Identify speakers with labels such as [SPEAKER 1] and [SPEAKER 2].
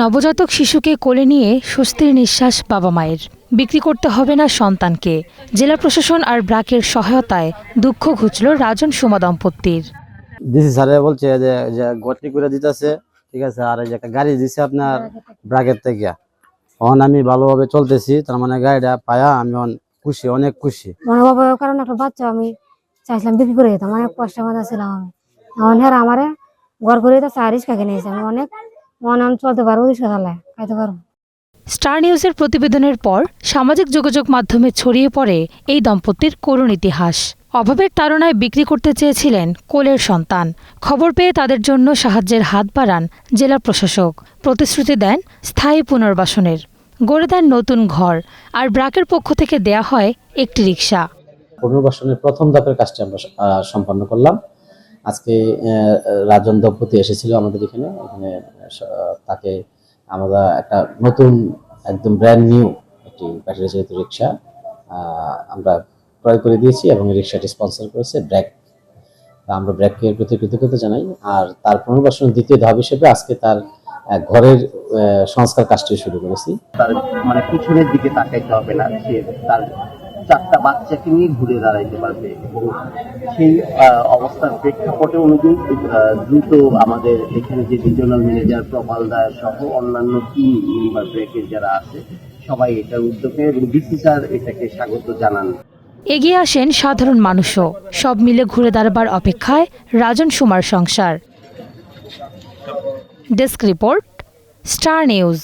[SPEAKER 1] নবজাতক শিশুকে কোলে নিয়ে স্বস্তির নিঃশ্বাস বাবা মায়ের। বিক্রি করতে হবে না সন্তানকে। জেলা প্রশাসন আর ব্র্যাকের সহায়তায় দুঃখ ঘুচল রাজন সুমা দম্পতির।
[SPEAKER 2] ডিসি স্যারে বলছে যে গতি করে দিতেছে, ঠিক আছে, আর এই যে একটা গাড়ি দিছে আপনার ব্র্যাকের থেকে। এখন আমি ভালোভাবে চলতেছি, তার মানে গাড়িটা পায়া আমি খুশি, অনেক খুশি।
[SPEAKER 3] মনে বাবা কারণ একটা বাচ্চা আমি চাইছিলাম বিক্রি করে দিতাম, অনেক কষ্টের মধ্যে ছিলাম আমি। এখন হেরা আমারে ঘর করে দিতে চা রিক্সা কিনে নিয়েছে, আমি অনেক মনে আমি চলতে পারবো, রিক্সা চালায় খাইতে পারবো।
[SPEAKER 1] স্টার নিউজের প্রতিবেদনের পর সামাজিক যোগাযোগ মাধ্যমে ছড়িয়ে পড়ে এই দম্পতির করুণ ইতিহাস। অভাবের তাড়নায় বিক্রি করতে চেয়েছিলেন কোলের সন্তান। খবর পেয়ে তাদের জন্য সাহায্যের হাত বাড়ান জেলা প্রশাসক। প্রতিশ্রুতি দেন স্থায়ী পুনর্বাসনের, গড়ে দেন নতুন ঘর, আর ব্র্যাকের পক্ষ থেকে দেয়া হয় একটি রিক্সা।
[SPEAKER 2] পুনর্বাসনের প্রথম ধাপের কাজটি আমরা সম্পন্ন করলাম। আজকে রাজন দম্পতি এসেছিল আমাদের এখানে। তাকে আমরা একটা নতুন একদম ব্র্যান্ড নিউ একটি ব্যাটারি চালিত রিক্সা আমরা ক্রয় করে দিয়েছি এবং রিক্সাটি স্পন্সর করেছে ব্র্যাক। আমরা ব্র্যাকের প্রতি কৃতজ্ঞতা জানাই। আর তার পুনর্বাসনের দ্বিতীয় ধাপ হিসেবে আজকে তার ঘরের সংস্কার কাজটি শুরু করেছি।
[SPEAKER 4] তার মানে পিছনের দিকে তাকাইতে হবে না, সে তার 4টা বাচ্চাকে নিয়ে ঘুরে দাঁড়াইতে পারবে এবং সেই অবস্থার প্রেক্ষাপটে অনুযায়ী দ্রুত আমাদের এখানে যে রিজিওনাল ম্যানেজার প্রবাল দায় সহ অন্যান্য টিম মেম্বার ব্রেকের যারা আছে সবাই এটার উদ্যোগে এবং ডিসি স্যার এটাকে স্বাগত জানান।
[SPEAKER 1] এগিয়ে আসেন সাধারণ মানুষও। সব মিলে ঘুরে দাঁড়াবার অপেক্ষায় রাজন সুমার সংসার। Desk report, star news.